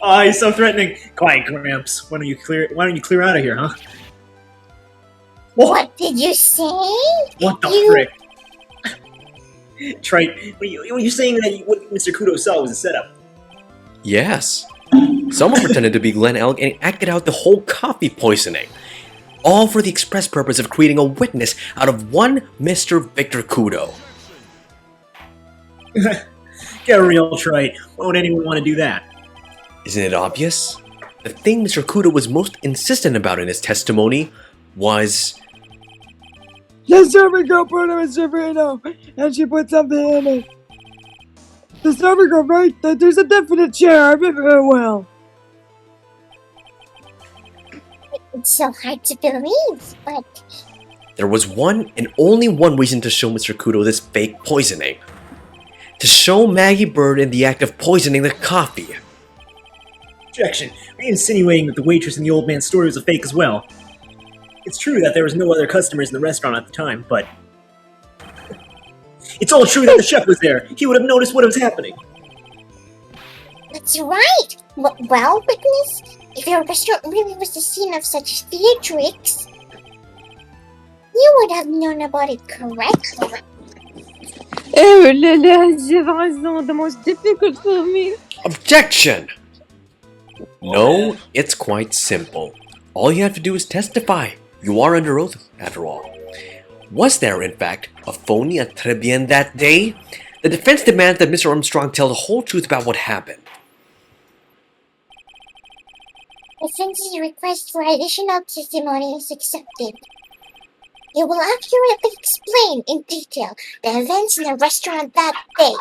Oh, he's so threatening. Quiet, Gramps. Why don't you clear out of here, huh? What did you say? What the frick? Trite, were you saying that what Mr. Kudo saw was a setup? Yes. Someone pretended to be Glenn Elk and acted out the whole coffee poisoning. All for the express purpose of creating a witness out of one Mr. Victor Kudo. Get real, Trite. Why would anyone want to do that? Isn't it obvious? The thing Mr. Kudo was most insistent about in his testimony was... The server girl put him in Serverino, and she put something in it. The server girl, right? That there's a definite share. I remember it well. It's so hard to believe, but... There was one and only one reason to show Mr. Kudo this fake poisoning. To show Maggie Bird in the act of poisoning the coffee. Objection. Are you insinuating that the waitress in the old man's story was a fake as well? It's true that there was no other customers in the restaurant at the time, but... It's all true that the chef was there. He would have noticed what was happening. That's right! Well, witness, if your restaurant really was the scene of such theatrics, you would have known about it, correct? Oh la la, c'est the most difficult for me. Objection! No, it's quite simple. All you have to do is testify. You are under oath, after all. Was there, in fact, a phony Acxeleon that day? The defense demands that Mr. Armstrong tell the whole truth about what happened. Defense's request for additional testimony is accepted. You will accurately explain in detail the events in the restaurant that day.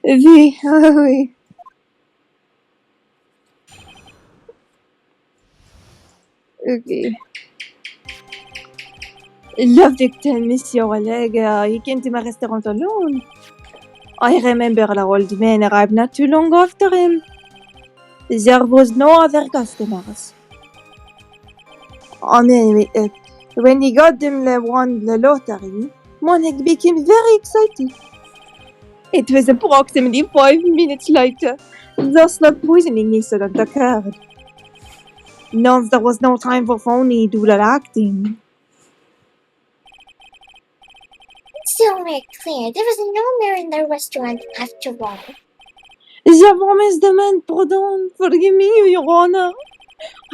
Oui, oui. Okay. The victim, Monsieur Oleg, he came to my restaurant alone. I remember the old man arrived not too long after him. There was no other customers. I mean, when he got them won the lottery, Monik became very excited. It was approximately 5 minutes later. The slug poisoning incident occurred. No, there was no time for phony doodle acting. So we're clear, there was no mirror in the restaurant after all. Je promise demand pardon. Forgive me, Your Honor.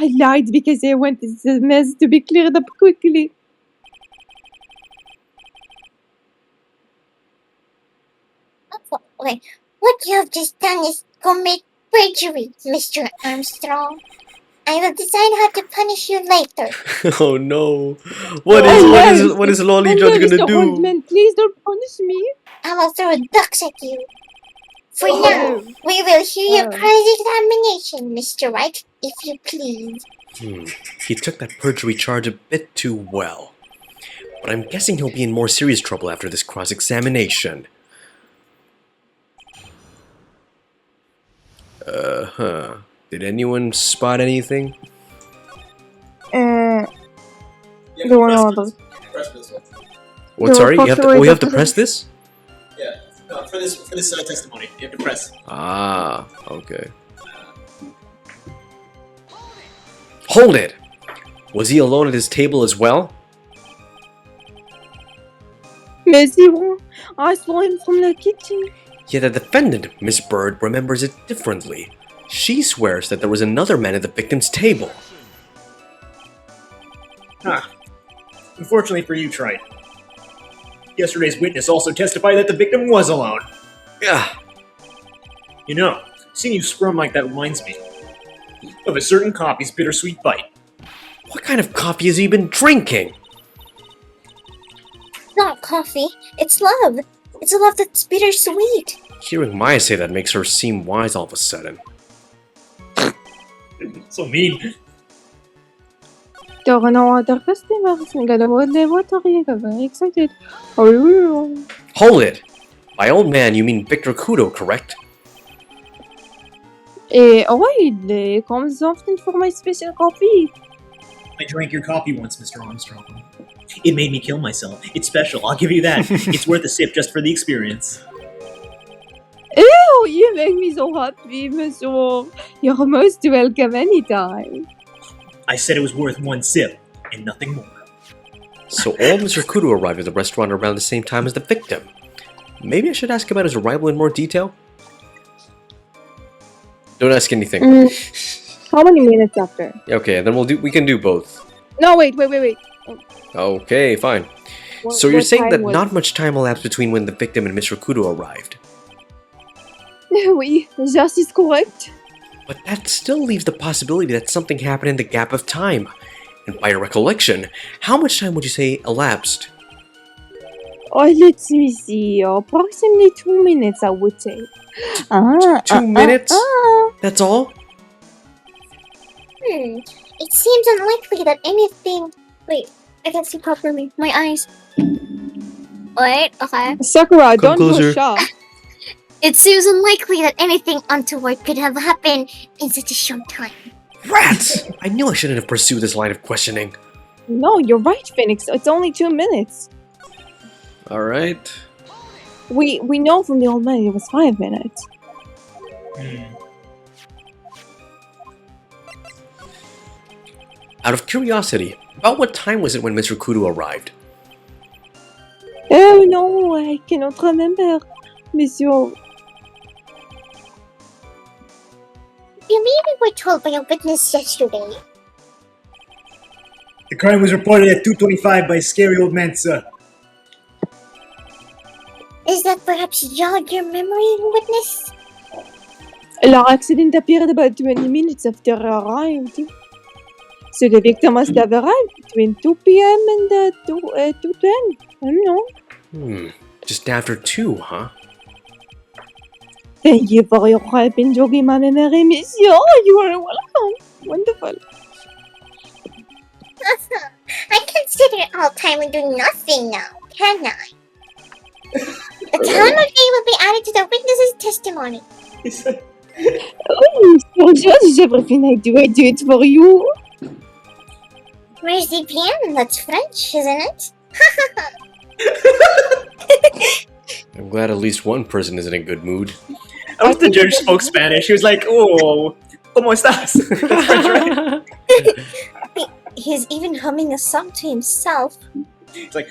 I lied because I wanted the mess to be cleared up quickly. Wait, what you have just done is commit perjury, Mr. Armstrong. I will decide how to punish you later. Oh no. What is Lolly Judge gonna do? Oldman, please don't punish me. I will throw ducks at you. For now, we will hear your cross-examination, Mr. Wright, if you please. He took that perjury charge a bit too well. But I'm guessing he'll be in more serious trouble after this cross-examination. Did anyone spot anything? The one other. What? Sorry, we have to press this? Yeah, no, for this testimony, you have to press. Ah, okay. Hold it! Was he alone at his table as well? Merci, I saw him from the kitchen. Yet the defendant, Miss Bird, remembers it differently. She swears that there was another man at the victim's table. Unfortunately for you, Trite. Yesterday's witness also testified that the victim was alone. Yeah. You know, seeing you squirm like that reminds me of a certain coffee's bittersweet bite. What kind of coffee has he been drinking? Not coffee, it's love. It's a love that's bittersweet. Hearing Maya say that makes her seem wise all of a sudden. So mean. There are no other customers. I'm gonna hold the water. I'm very excited. Hold it! By old man, you mean Victor Kudo, correct? It comes often for my special coffee. I drank your coffee once, Mr. Armstrong. It made me kill myself. It's special, I'll give you that. It's worth a sip just for the experience. Ew! Oh, you make me so happy, monsieur. You're most welcome anytime. I said it was worth one sip, and nothing more. So old Mr. Kudo arrived at the restaurant around the same time as the victim. Maybe I should ask about his arrival in more detail? Don't ask anything. How many minutes after? Okay, then we can do both. No, wait. Okay, fine. So you're saying that not much time elapsed between when the victim and Mr. Kudo arrived. Oui, just is correct. But that still leaves the possibility that something happened in the gap of time. And by your recollection, how much time would you say elapsed? Oh, let me see. Approximately 2 minutes, I would say. 2 minutes? That's all? It seems unlikely that anything... Wait, I can't see properly. My eyes. Wait, okay. Sakura, don't go Conclusion. shocked. It seems unlikely that anything untoward could have happened in such a short time. Rats! I knew I shouldn't have pursued this line of questioning. No, you're right, Phoenix. It's only 2 minutes. Alright. We know from the old man it was 5 minutes. Out of curiosity, about what time was it when Mr. Kudo arrived? Oh no, I cannot remember, monsieur. You maybe were told by a witness yesterday. The crime was reported at 2:25 by scary old man, sir. Is that perhaps jogged your memory, witness? The accident appeared about 20 minutes after I arrived. So the victim must have arrived between 2 p.m. and 2:10. I don't know. Just after 2, huh? Thank you for your help in jogging my memory, monsieur. You are welcome. Wonderful. I consider all time and do nothing now, can I? The calendar will be added to the witness's testimony. Oh, monsieur, just everything I do it for you. Merci bien, that's French, isn't it? I'm glad at least one person is in a good mood. I wish the judge spoke Spanish. He was like, "Oh, ¿cómo estás?" That's French, right? He's even humming a song to himself. It's like,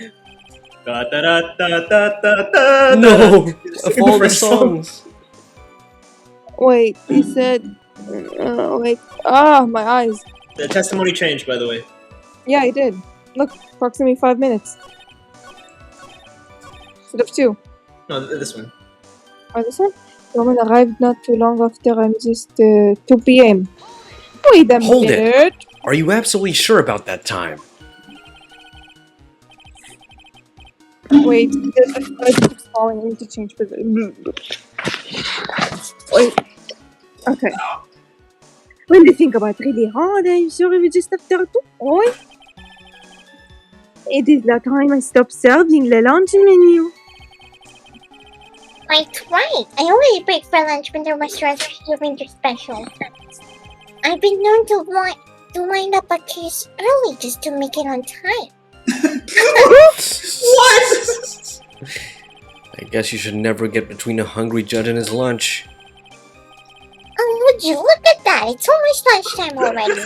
da da da da da da da. No! Just Of sing all the French song. songs! Wait, he said... wait. Ah, my eyes. The testimony changed, by the way. Yeah, he did. Look, approximately 5 minutes. Instead of 2. No, this one. Oh, this one? The woman arrived not too long after I'm just 2 p.m. Wait a Hold it. minute. Are you absolutely sure about that time? Wait, the slide keeps falling. I need to change position. Wait. Okay. When you think about it really hard, I'm sure it was just after 2. Oh. It is the time I stopped serving the lunch menu. Quite right. I always break for lunch when the restaurants are giving their special. I've been known to wind up a case early just to make it on time. What? I guess you should never get between a hungry judge and his lunch. Oh, would you look at that? It's almost lunchtime already.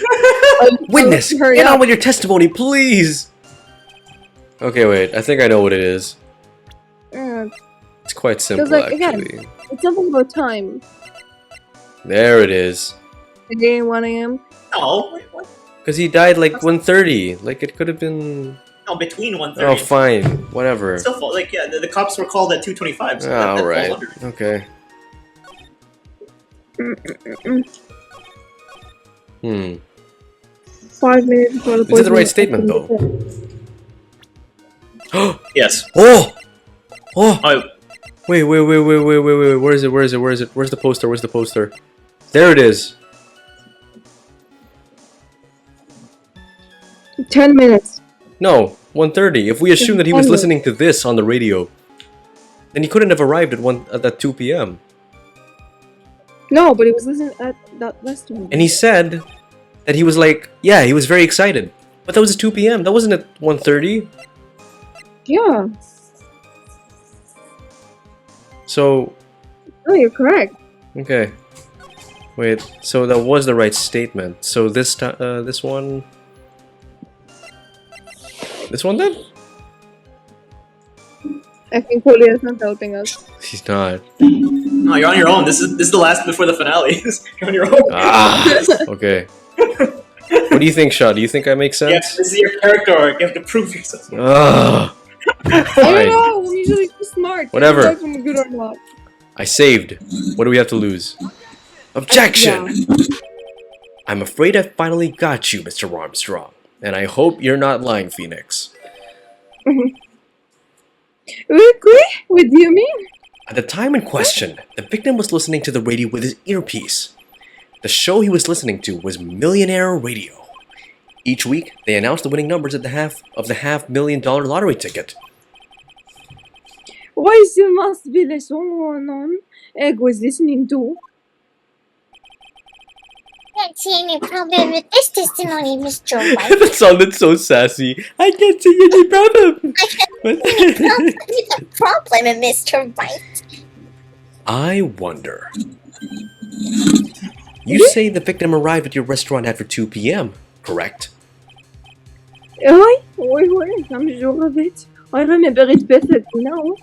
Witness! hurry Get up. on with your testimony, please! Okay, wait. I think I know what it is. It's quite simple, like, again, actually. It's something about time. There it is. Again, 1 a.m. No, wait, what? Because he died like 1:30. Like, it could have been... No, between 1:30. Oh, fine. Whatever. Still, like, yeah, the cops were called at 2:25. So Ah, that alright. falls under. Okay. Hmm. 5 minutes before the Is it the right statement, though? Yes. Oh! Oh! Oh, Wait. Where is it? Where's the poster? There it is. 10 minutes. No, 1:30. If we assume that he was listening to this on the radio, then he couldn't have arrived at 2 p.m. No, but he was listening at that restaurant. And he said that he was like, yeah, he was very excited. But that was at 2 p.m. That wasn't at 1:30. Yeah. So, you're correct. Okay. Wait, so that was the right statement. So this one... This one then? I think Julia's not helping us. He's not. No, you're on your own. This is the last before the finale. You're on your own. Ah, okay. What do you think, Shaw? Do you think I make sense? Yes, this is your character arc. You have to prove yourself. Ah, I don't fine. know. I'm usually too smart. Whatever. I don't know if I'm good or not. I saved. What do we have to lose? Objection! I'm afraid I finally got you, Mr. Armstrong. And I hope you're not lying, Phoenix. What do you mean? At the time in question, the victim was listening to the radio with his earpiece. The show he was listening to was Millionaire Radio. Each week, they announced the winning numbers at the $500,000 lottery ticket. Why still must be the song on? Egg was listening to. Can't see any problem with this testimony, Mr. White. That sounded so sassy. I can't see any problem. I can't see any problem with the problem, Mr. White. I wonder. You say the victim arrived at your restaurant after 2 p.m., correct? Why? I'm sure of it. I remember it perfectly now.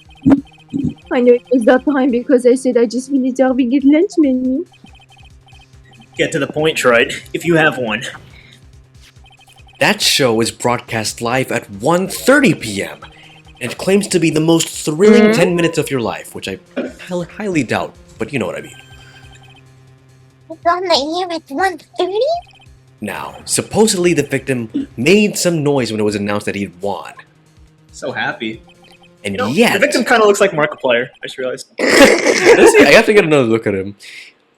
I know it was that time because I said I just finished serving at lunch menu. Get to the point, Troid, if you have one. That show is broadcast live at 1:30 p.m. and it claims to be the most thrilling 10 minutes of your life, which I highly doubt, but you know what I mean. It's on the air at 1:30? Now, supposedly the victim made some noise when it was announced that he'd won. So happy. And You know, yet... the victim kind of looks like Markiplier, I just realized. Does he? I have to get another look at him.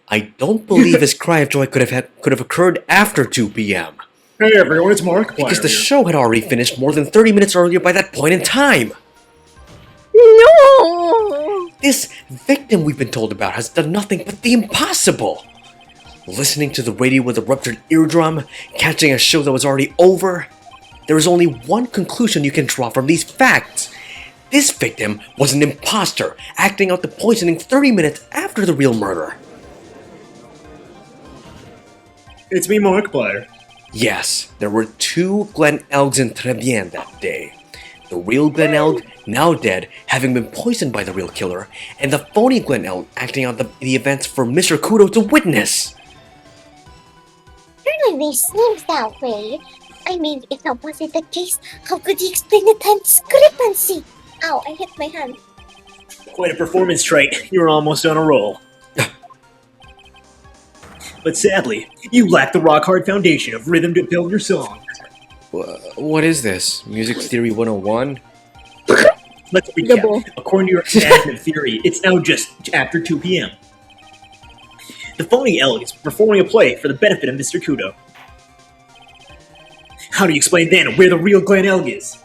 I don't believe his cry of joy could have occurred after 2 p.m. Hey everyone, it's Markiplier. Because the here. show had already finished more than 30 minutes earlier by that point in time. No! This victim we've been told about has done nothing but the impossible. Listening to the radio with a ruptured eardrum, catching a show that was already over. There is only one conclusion you can draw from these facts. This victim was an imposter, acting out the poisoning 30 minutes after the real murder. It's me, Markiplier. Yes, there were 2 Glen Elgs in Tribien that day. The real Glen Elg, now dead, having been poisoned by the real killer, and the phony Glen Elg acting out the events for Mr. Kudo to witness. Surely they seems that way. I mean, if that wasn't the case, how could he explain the time discrepancy? Ow, I hit my hand. Quite a performance trait. You were almost on a roll. But sadly, you lack the rock-hard foundation of rhythm to build your song. What is this? Music Theory 101? Let's Double. recap. According to your expansive theory, it's now just after 2 p.m. The phony Elg is performing a play for the benefit of Mr. Kudo. How do you explain then where the real Glen Elg is?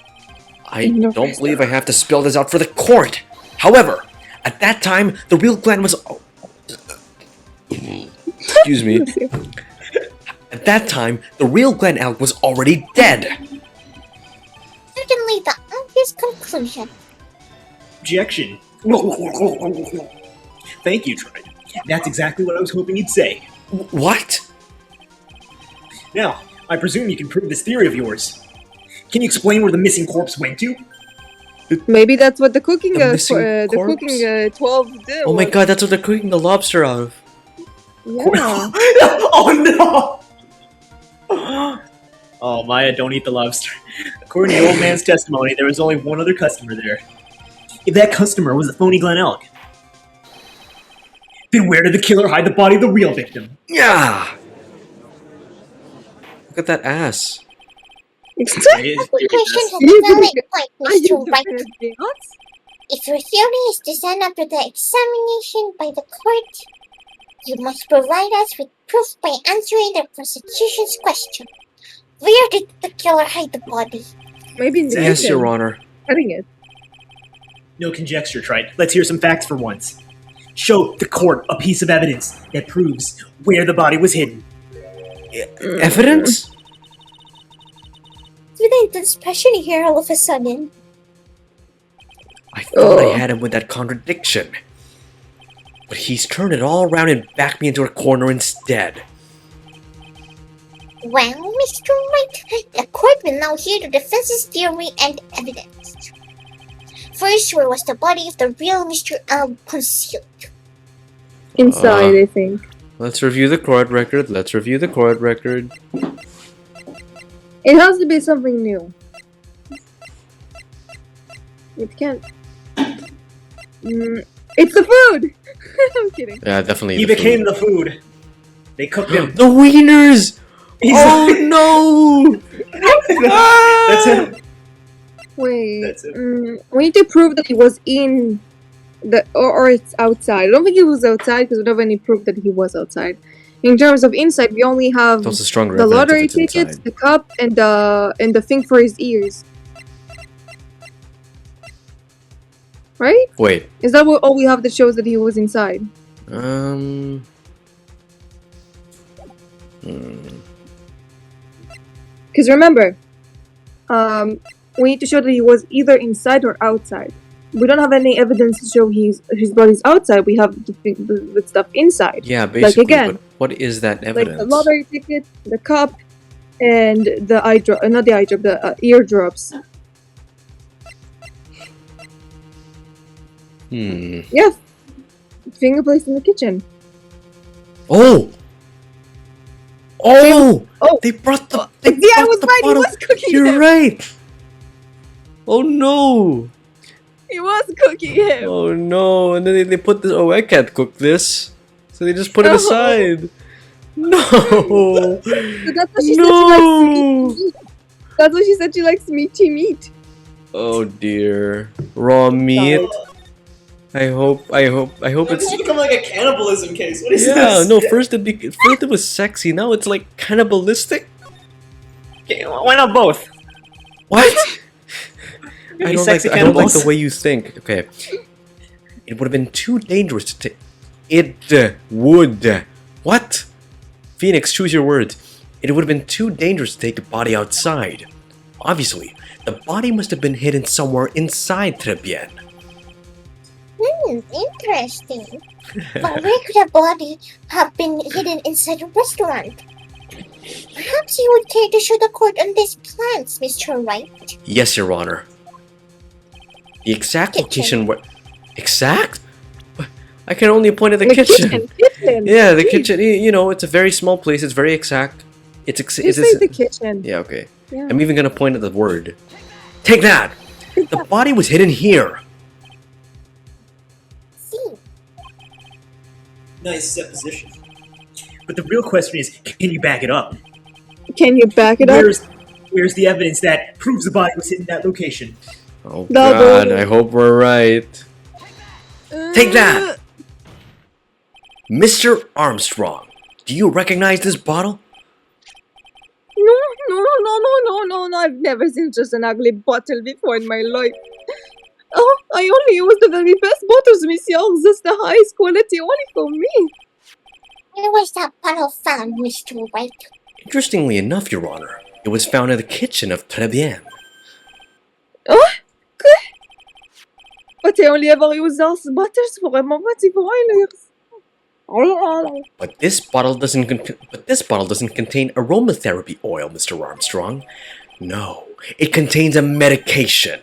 I don't believe I have to spell this out for the court. However, at that time, the real Glen was... Excuse me. At that time, the real Glen Elg was already dead. Certainly the obvious conclusion. Objection. Thank you, Troy. That's exactly what I was hoping you'd say. What? Now, I presume you can prove this theory of yours. Can you explain where the missing corpse went to? Maybe that's what the cooking, The missing corpse? 12 did. Oh my god, that's what they're cooking the lobster out of. Yeah. Oh no! Oh, Maya, don't eat the lobster. According to the old man's testimony, there was only one other customer there. If that customer was the phony Glen Elg, then where did the killer hide the body of the real victim? Yeah! Look at that ass. Application has You a valid did- point, Are you Mr. White. definitely not? If your theory is designed after the examination by the court, you must provide us with proof by answering the prosecution's question. Where did the killer hide the body? Maybe in the Yes, kitchen. Your Honor. Cutting it. No conjecture, Trite. Let's hear some facts for once. Show the court a piece of evidence that proves where the body was hidden. Evidence? With the expression here all of a sudden. I thought I had him with that contradiction. but he's turned it all around and backed me into a corner instead. Well, Mr. Wright, the court will now hear the defense's theory and evidence. First, where was the body of the real Mr. L concealed? Inside, I think. Let's review the court record. It has to be something new. It can't. It's the food! I'm kidding. Yeah, definitely. He became the food. They cooked him. The wieners! Oh no! That's him. Wait. That's it. We need to prove that he was in the. Or it's outside. I don't think he was outside because we don't have any proof that he was outside. In terms of inside, we only have That's a stronger the evidence if lottery it's tickets, inside. the cup, and the thing for his ears. Right? Wait. Is that all we have that shows that he was inside? Because remember, we need to show that he was either inside or outside. We don't have any evidence to show his body's outside. We have the stuff inside. Yeah, basically. again, but what is that evidence? Like the lottery ticket, the cup, and the eye drop. Not the eye drop, the eardrops. Yeah. Finger placed in the kitchen. Oh! Oh! Oh! They brought the. Yeah, I was right. He bottle. was cooking You're him. right. Oh no! He was cooking him. Oh no! And then they put this. Oh, I can't cook this. So they just put it No. aside. No! So that's what she said. She No! likes meaty meat. That's what she said. She likes meaty meat. Oh dear. Raw meat. I hope It's it's. become like a cannibalism case. What is Yeah, this? no. First it was sexy. Now it's like cannibalistic. Okay, why not both? What? Maybe I don't sexy like the cannibals. way you think. Okay. It would have been too dangerous to take. It would. What? Phoenix, choose your words. It would have been too dangerous to take the body outside. Obviously, the body must have been hidden somewhere inside Tribien. Interesting. But where could a body have been hidden inside a restaurant? Perhaps you would care to show the court on these plans, Mr. Wright. Yes, Your Honor. The exact Kitchen. location where. Exact? I can only point at the The kitchen. kitchen. Yeah, the Jeez. kitchen. You know, it's a very small place. It's very exact. It's You say the kitchen. Yeah, okay. Yeah. I'm even gonna point at the word. Take that! The body was hidden here. See, Nice supposition. But the real question is, can you back it up? Can you back it up? Where's the evidence that proves the body was hidden in that location? Oh Double. God! I hope we're right. Take that! Mr. Armstrong, do you recognize this bottle? No. I've never seen just an ugly bottle before in my life. Oh, I only use the very best bottles, monsieur. Just the highest quality only for me. where was that bottle found, Mr. Wright? Interestingly enough, Your Honor, it was found in the kitchen of Tribien. Oh, good. But I only ever use those bottles for emergency boilers. But this bottle doesn't contain aromatherapy oil, Mr. Armstrong. No, it contains a medication.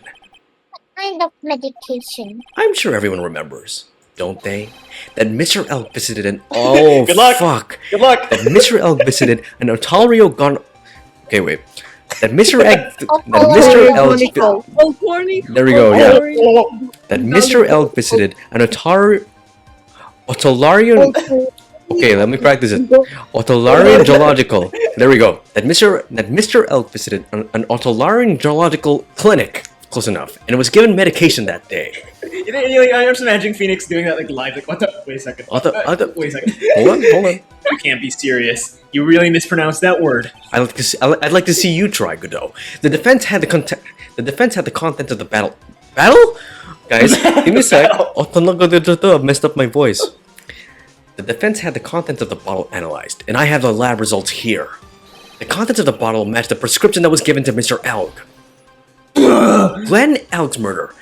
What kind of medication? I'm sure everyone remembers, don't they? That Mr. Elk visited an oh Good luck. fuck. Good luck! That Mr. Elk visited an Otario gon. Okay, wait. That Mr. Egg. That Mr. Elk. There we go. Yeah. That Mr. Elk visited an Otolarian. Okay, let me practice it. Otolarian Geological. There we go. That Mr. Elk visited an Otolarian Geological clinic. Close enough. And it was given medication that day. I'm just imagining Phoenix doing that like live. Like, what the? Wait a second. Wait a second. Hold on. You can't be serious. You really mispronounced that word. I'd like to see you try, Godot. The defense had the content of the battle. Battle? Guys, give me a sec. I messed up my voice. The defense had the contents of the bottle analyzed, and I have the lab results here. The contents of the bottle matched the prescription that was given to Mr. Elk. Glenn Elk's murder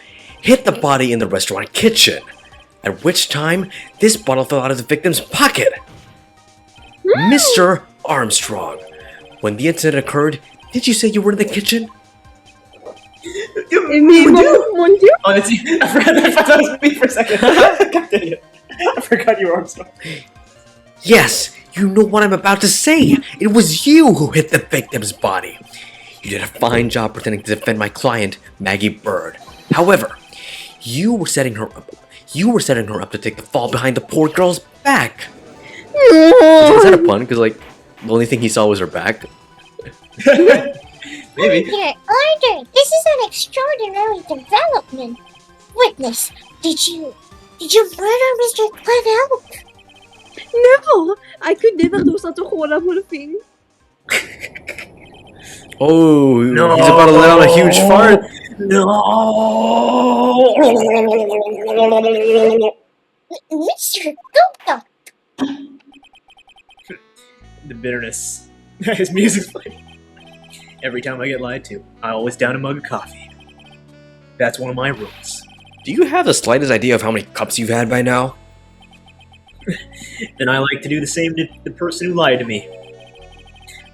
hit the body in the restaurant kitchen. At which time, this bottle fell out of the victim's pocket. Mr. Armstrong, when the incident occurred, did you say you were in the kitchen? Mon Dieu! Honestly, I forgot that was me for a second. God dang it. I forgot you were Armstrong. Yes, you know what I'm about to say. It was you who hit the victim's body. You did a fine job pretending to defend my client, Maggie Bird. However, you were setting her up. You were setting her up to take the fall behind the poor girl's back. Is that a pun? Because like the only thing he saw was her back. Maybe. Your order! This is an extraordinary development. Witness, did you murder Mr. Clennell? Never! I could never do such a horrible thing. Oh, No. he's about to let out a huge fart. No. Mr. Gupta! The bitterness. His music's playing. Every time I get lied to, I always down a mug of coffee. That's one of my rules. Do you have the slightest idea of how many cups you've had by now? Then I like to do the same to the person who lied to me.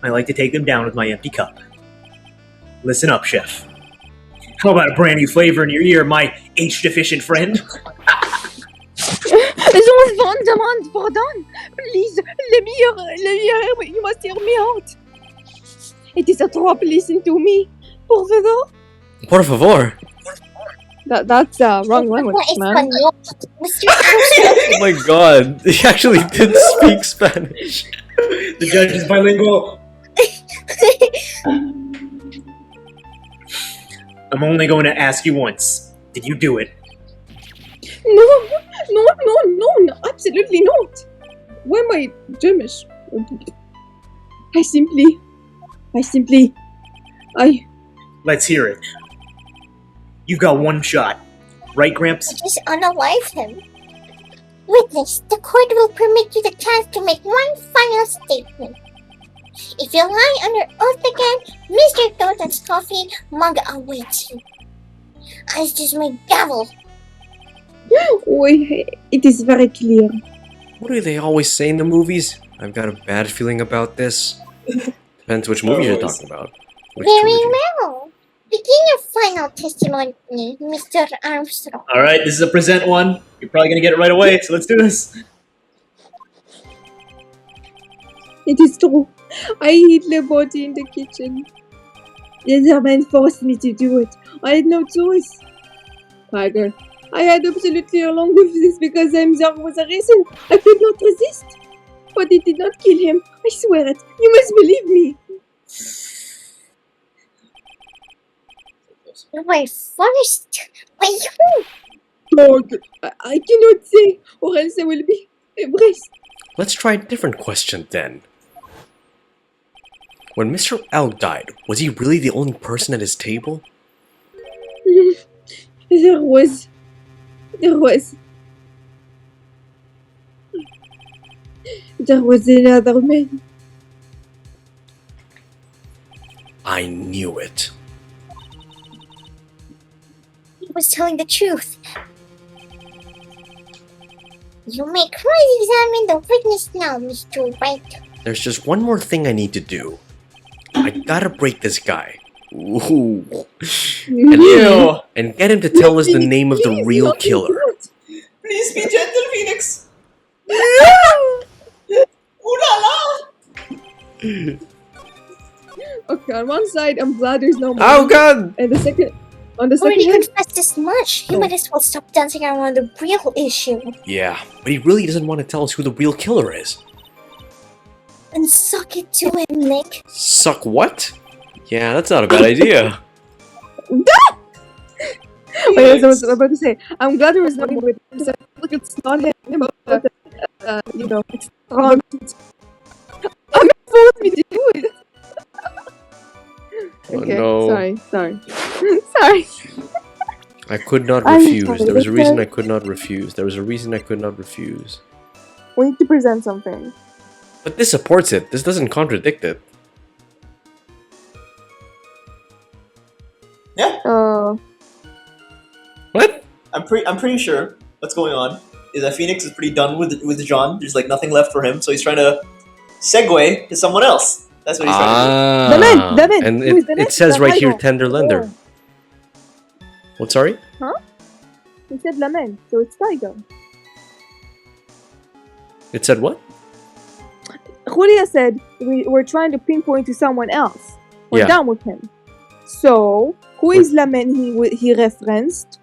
I like to take them down with my empty cup. Listen up, chef. How about a brand new flavor in your ear, my H-deficient friend? Je vous demande pardon. Please, let me hear, you must hear me out. It is a trap, listen to me. Por favor. Por favor. That's wrong language, man. Mr. Armstrong! Oh my god, he actually did speak Spanish. The judge is bilingual. I'm only going to ask you once. Did you do it? No, absolutely not. Why am I German? Let's hear it. You've got one shot. Right, Gramps? Just unalive him. Witness, the court will permit you the chance to make one final statement. If you lie under oath again, Mr. Thornton's coffee mug awaits you. As does my gavel. It is very clear. What do they always say in the movies? I've got a bad feeling about this. Depends which movie you're talking about. Which Very trilogy. well. Begin your final testimony, Mr. Armstrong. Alright, this is a present one. You're probably going to get it right away, so let's do this. It is true. I hid the body in the kitchen. The other man forced me to do it. I had no choice. Tiger, I had absolutely along with this because there was a reason. I could not resist. But it did not kill him. I swear it. You must believe me. You were forced by who? Dog, I cannot say, or else I will be embraced. Let's try a different question then. When Mr. L died, was he really the only person at his table? There was another man. I knew it. He was telling the truth. You may cross-examine the witness now, Mr. Wright. There's just one more thing I need to do. I gotta break this guy. Ooh. Ew. And get him to tell us the name of the real killer. Please be gentle, Phoenix. Ooh la la. Okay, on one side, I'm glad there's no more. Oh god! And on the Already second hand, confessed this much. He might as well stop dancing around the real issue Yeah, but he really doesn't want to tell us who the real killer is. and suck it to him, Nick. Suck what? Yeah, that's not a bad idea. Wait, as I was about to say, I'm glad there was no more. Look, it's not him. It's wrong. I'm not supposed to do it. Oh, Okay, no. sorry. I could not I'm refuse. sorry, There was a okay. reason I could not refuse. There was a reason I could not refuse. We need to present something. But this supports it. This doesn't contradict it. Yeah, What? I'm pretty sure. What's going on? is that Phoenix is pretty done with John. There's like nothing left for him, so he's trying to segue to someone else. That's what he's trying to do. The man. And Who is the it next? says The right here, tiger. tender lender. What? Sorry? He said Lamen, so it's Tiger. It said what? Julia said we're trying to pinpoint to someone else. We're Yeah. done with him. So, who is Lamen he referenced?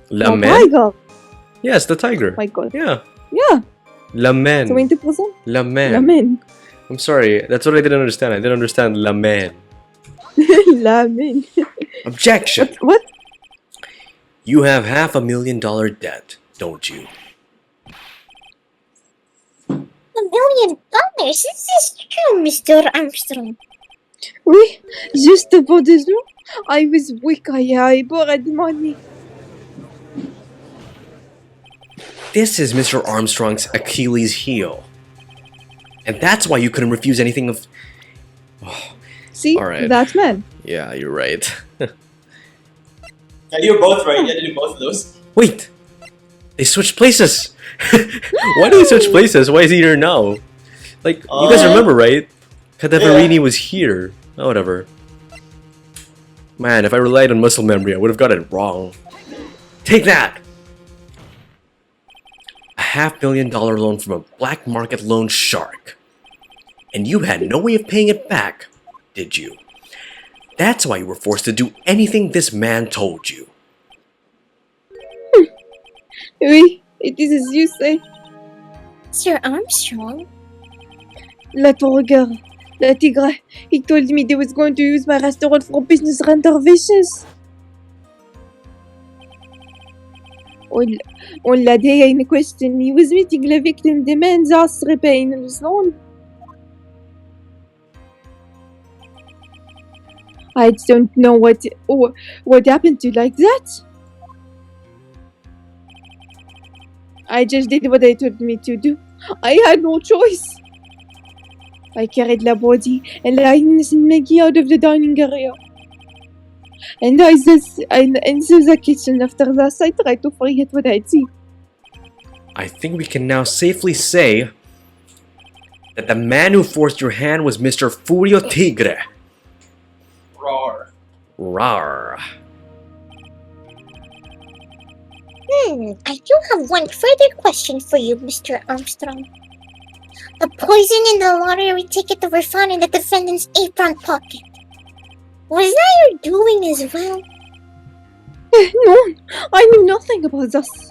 La The man? Tiger. Yes, the tiger. My God. Yeah. Yeah. La man. 20%? La man. Lamen. I'm sorry. That's what I didn't understand. I didn't understand la man. Lamen. Objection. What? You have $500,000 debt, don't you? $1 million? Is this true, Mr. Armstrong? Oui, juste pour des jours. I was weak. I borrowed money. This is Mr. Armstrong's Achilles heel. And that's why you couldn't refuse anything of... See, Alright. that man. Yeah, you're right. Yeah, you're both right. You had to do both of those. Wait! They switched places! Why do they switch places? Why is he here now? Like, you guys remember, right? Cadaverini was here. Oh, whatever. Man, if I relied on muscle memory, I would have got it wrong. Take that! A $500,000 loan from a black market loan shark. And you had no way of paying it back, did you? That's why you were forced to do anything this man told you. Oui, it is as you say. Mr. Armstrong? La regarde. La tigre. He told me they was going to use my restaurant for business renovations. On the day in question, he was meeting the victim demands us repaying his loan. I don't know what happened to like that. I just did what they told me to do. I had no choice. I carried the body and Linus and Maggie out of the dining area. And I into the kitchen after that. I tried to forget what I'd seen. I think we can now safely say that the man who forced your hand was Mr. Furio Tigre. Roar. Rar. I do have one further question for you, Mr. Armstrong. The poison in the lottery ticket that were found in the defendant's apron pocket. Was that your doing as well? No, I knew nothing about this.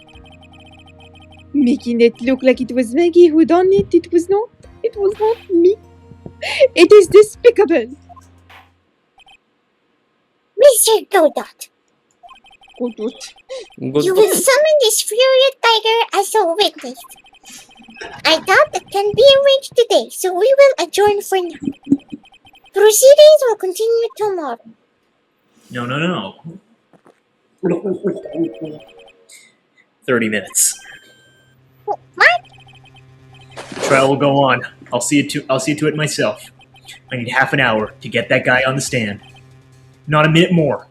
Making it look like it was Maggie who done it, it was not me. It is despicable. Mr. Godot, Good. you will summon this furious tiger as a witness. I doubt it can be arranged today, so we will adjourn for now. Proceedings will continue tomorrow. No. 30 minutes. What? Trial will go on. I'll see to it myself. I need half an hour to get that guy on the stand. Not a minute more.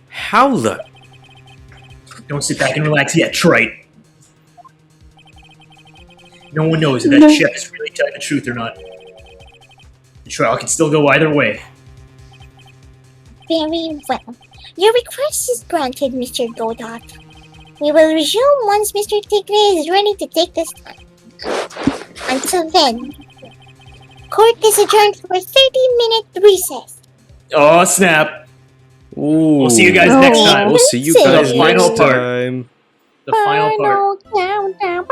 How the... Don't sit back and relax yet, trite. No one knows if that chef is really telling the truth or not. The trial can still go either way. Very well. Your request is granted, Mr. Godot. We will resume once Mr. Tigre is ready to take the stand. Until then, court is adjourned for a 30-minute recess. Oh, snap. Ooh. We'll see you guys next time. We'll see you The guys final next part. time. The final part. Countdown.